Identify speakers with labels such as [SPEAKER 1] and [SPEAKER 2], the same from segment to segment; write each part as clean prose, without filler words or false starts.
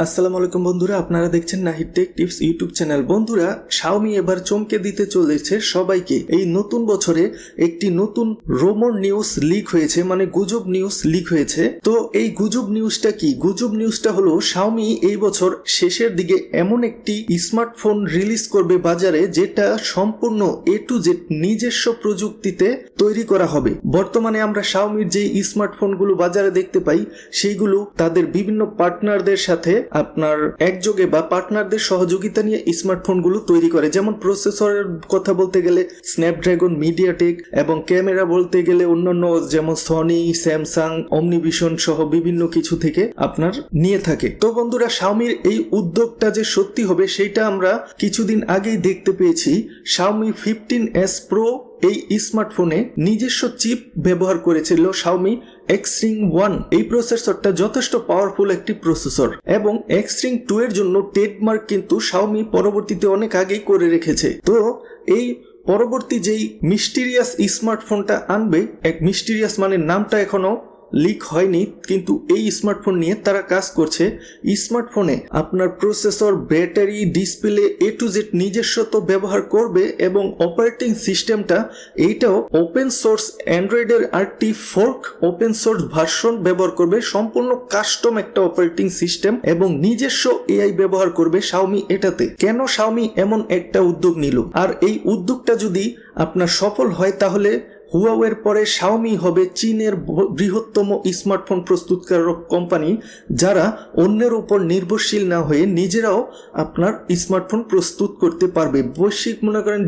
[SPEAKER 1] আসসালামু আলাইকুম বন্ধুরা, আপনারা দেখছেন Nahid take tips YouTube channel. বন্ধুরা, শাওমি এবার চমকে দিতে চলেছে সবাইকে। এই নতুন বছরে একটি নতুন রুমর নিউজ লিক হয়েছে, মানে গুজব নিউজ লিক হয়েছে। তো এই গুজব নিউজটা কি? গুজব নিউজটা হলো শাওমি এই বছর শেষের দিকে এমন একটি স্মার্টফোন রিলিজ করবে বাজারে, যেটা সম্পূর্ণ এ টু জেড নিজস্ব প্রযুক্তিতে তৈরি করা হবে। বর্তমানে আমরা শাওমির যে স্মার্টফোনগুলো বাজারে দেখতে পাই, সেইগুলো তাদের বিভিন্ন পার্টনারদের সাথে আপনার একযোগে বা পার্টনারদের সহযোগিতা নিয়ে স্মার্টফোনগুলো তৈরি করে। যেমন প্রসেসরের কথা বলতে গেলে স্ন্যাপড্রাগন, মিডিয়াটেক, এবং ক্যামেরা বলতে গেলে অন্যান্য যেমন সনি, স্যামসাং, অমনিভিশন সহ বিভিন্ন কিছু থেকে আপনার নিয়ে থাকে। তো বন্ধুরা, শাওমির এই উদ্যোগটা যে সত্যি হবে সেটা আমরা কিছুদিন আগেই দেখতে পেয়েছি। শাওমি 15S Pro এই স্মার্টফোনে নিজস্ব চিপ ব্যবহার করেছিল শাওমি Xring 1। এই প্রসেসরটা যথেষ্ট পাওয়ারফুল একটি প্রসেসর, এবং Xring 2 এর জন্য ট্রেডমার্ক কিন্তু শাওমি পরবর্তীতে অনেক আগেই করে রেখেছে। তো এই পরবর্তী যেই মিস্টিরিয়াস স্মার্টফোনটা আনবে, এক মিস্টিরিয়াস মানে নামটা এখনো লিক হয়নি, কিন্তু এই স্মার্টফোন নিয়ে তারা কাজ করছে। স্মার্টফোনে আপনার processor, battery, display A to Z নিজস্ব তো ব্যবহার করবে, এবং অপারেটিং সিস্টেমটা এইটাও ওপেন সোর্স অ্যান্ড্রয়েডের আরেকটি ফোর্ক ওপেন সোর্স ভার্সন ব্যবহার করবে। সম্পূর্ণ কাস্টম একটা অপারেটিং সিস্টেম এবং নিজস্ব এআই ব্যবহার করবে শাওমি এটাতে। কেন শাওমি এমন একটা উদ্যোগ নিল? আর এই উদ্যোগটা যদি আপনার সফল হয়, তাহলে হুয়াওয়ের পরে শাওমি হবে চীনের বৃহত্তম স্মার্টফোন প্রস্তুতকারক কোম্পানি, যারা অন্যের উপর নির্ভরশীল না হয়ে নিজেরাও আপনার স্মার্টফোন প্রস্তুত করতে পারবে। বৈশ্বিক মনে করেন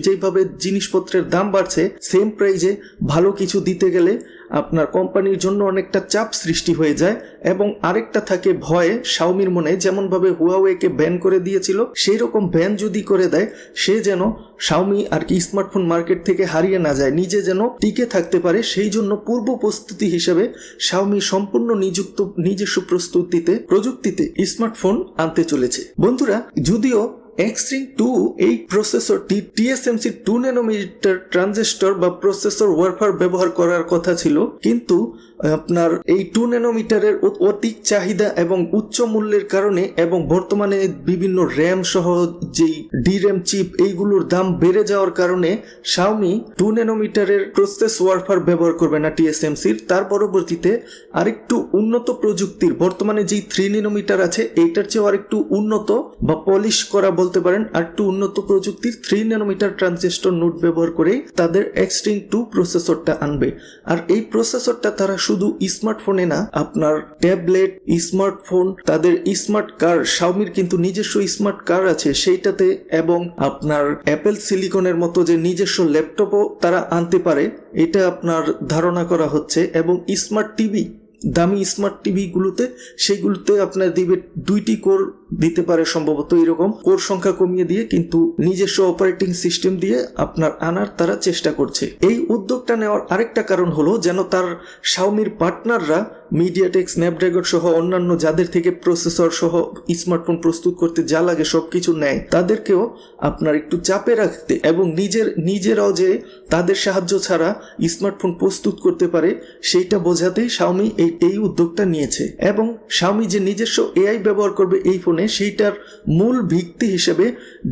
[SPEAKER 1] যেভাবে জিনিসপত্রের দাম বাড়ছে, সেম প্রাইজে ভালো কিছু দিতে গেলে আপনার কোম্পানির জন্য অনেকটা চাপ সৃষ্টি হয়ে যায়। এবং আরেকটা থাকে ভয় শাওমির মনে, যেমনভাবে হুয়াওয়েকে ব্যান করে দিয়েছিল, সেই রকম ব্যান যদি করে দেয়, সে যেন শাওমি আর কি স্মার্টফোন মার্কেট থেকে হারিয়ে না যায়, নিজে যেন টিকে থাকতে পারে। সেই জন্য পূর্ব প্রস্তুতি হিসেবে শাওমি সম্পূর্ণ নিজস্ব প্রযুক্তিতে স্মার্টফোন আনতে চলেছে। বন্ধুরা, যদিও Xring 2 এই প্রসেসরটি TSMC 2 ন্যানোমিটার ট্রানজিস্টর বা প্রসেসর ওয়ারফার ব্যবহার করার কথা ছিল, কিন্তু আপনার এই 2 ন্যানোমিটারের অধিক চাহিদা এবং উচ্চ মূল্যের কারণে, এবং বর্তমানে বিভিন্ন র্যাম সহ যেই DRAM চিপ এইগুলোর দাম বেড়ে যাওয়ার কারণে শাওমি 2 ন্যানোমিটারের প্রসেস ওয়ারফার ব্যবহার করবে না TSMCর। তার পরবর্তীতে আরেকটু উন্নত প্রযুক্তির, বর্তমানে যেই 3 ন্যানোমিটার আছে এইটার চেয়ে আরেকটু উন্নত বা পলিশ করা বলতে পারেন, আর একটু উন্নত প্রযুক্তির 3 ন্যানোমিটার ট্রানজিস্টর নোড ব্যবহার করে তাদের Xring 2 প্রসেসরটা আনবে। আর এই প্রসেসরটা তারা শুধু স্মার্টফোনে না, আপনার ট্যাবলেট, স্মার্টফোন, তাদের স্মার্ট কার, শাওমির কিন্তু নিজস্ব স্মার্ট কার আছে সেইটাতে, এবং আপনার অ্যাপেল সিলিকনের মতো যে নিজস্ব ল্যাপটপও তারা আনতে পারে, এটা আপনার ধারণা করা হচ্ছে। এবং স্মার্ট টিভি, দামি স্মার্ট টিভি গুলোতে, সেইগুলোতে আপনার দিবে 2টি কোর দিতে পারে সম্ভবত, এরকম কোর সংখ্যা কমিয়ে দিয়ে, কিন্তু নিজস্ব অপারেটিং সিস্টেম দিয়ে আপনার আনার তারা চেষ্টা করছে। এই উদ্যোগটা নেওয়ার আরেকটা কারণ হলো যেন তার শাওমির পার্টনাররা মিডিয়াটেক, স্ন্যাপড্রাগন সহ অন্যান্য যাদের থেকে প্রসেসর সহ স্মার্টফোন প্রস্তুত করতে যা লাগে সবকিছু নেয়, তাদেরকেও আপনার একটু চাপে রাখতে এবং নিজেরাও যে তাদের সাহায্য ছাড়া স্মার্টফোন প্রস্তুত করতে পারে সেইটা বোঝাতেই শাওমি এই উদ্যোগটা নিয়েছে। এবং শাওমি যে নিজস্ব এআই ব্যবহার করবে এই ফোনে, সেইটার মূল ভিত্তি হিসেবে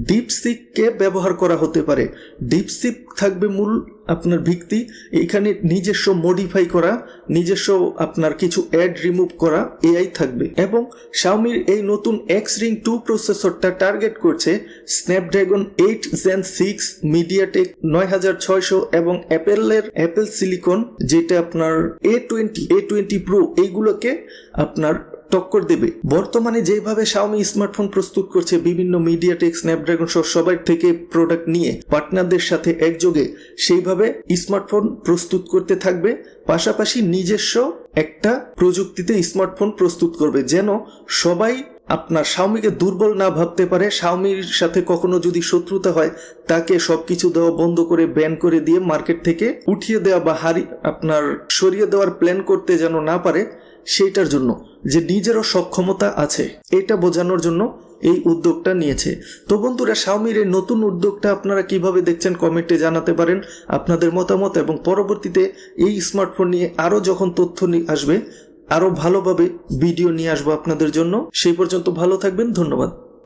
[SPEAKER 1] ডিপসিককে ব্যবহার করা হতে পারে। ডিপসিক থাকবে মূল আপনার ভিত্তি, এখানে নিজস্ব মডিফাই করা, নিজস্ব আপনার কিছু অ্যাড রিমুভ করা এআই থাকবে। এবং শাওমির এই নতুন Xring 2 প্রসেসরটা টার্গেট করছে স্ন্যাপড্রাগন 8 Gen 6, মিডিয়াটেক 9600 এবং অ্যাপেল সিলিকন, যেটা আপনার A20 Pro, এইগুলোকে আপনার টক্কর দেবে। বর্তমানে যেভাবে শাওমি স্মার্টফোন প্রস্তুত করছে, বিভিন্ন মিডিয়াটেক, স্ন্যাপড্রাগন সহ সবার থেকে প্রোডাক্ট নিয়ে পার্টনারদের সাথে একযোগে, সেইভাবে স্মার্টফোন প্রস্তুত করতে থাকবে। পাশাপাশি নিজস্ব একটা প্রযুক্তিতে স্মার্টফোন প্রস্তুত করবে, যেন সবাই আপনার শাওমিকে দুর্বল না ভাবতে পারে। শাওমির সাথে কখনো যদি শত্রুতা হয়, তাকে সবকিছু দেওয়া বন্ধ করে ব্যান করে দিয়ে মার্কেট থেকে উঠিয়ে দেওয়া বা আপনার সরিয়ে দেওয়ার প্ল্যান করতে যেন না পারে, সেইটার জন্য যে নিজেরও সক্ষমতা আছে, এটা বোঝানোর জন্য এই উদ্যোগটা নিয়েছে। তো বন্ধুরা, শাওমির এই নতুন উদ্যোগটা আপনারা কিভাবে দেখছেন কমেন্টে জানাতে পারেন আপনাদের মতামত, এবং পরবর্তীতে এই স্মার্টফোন নিয়ে আরও যখন তথ্য আসবে আরও ভালোভাবে ভিডিও নিয়ে আসবো আপনাদের জন্য। সেই পর্যন্ত ভালো থাকবেন, ধন্যবাদ।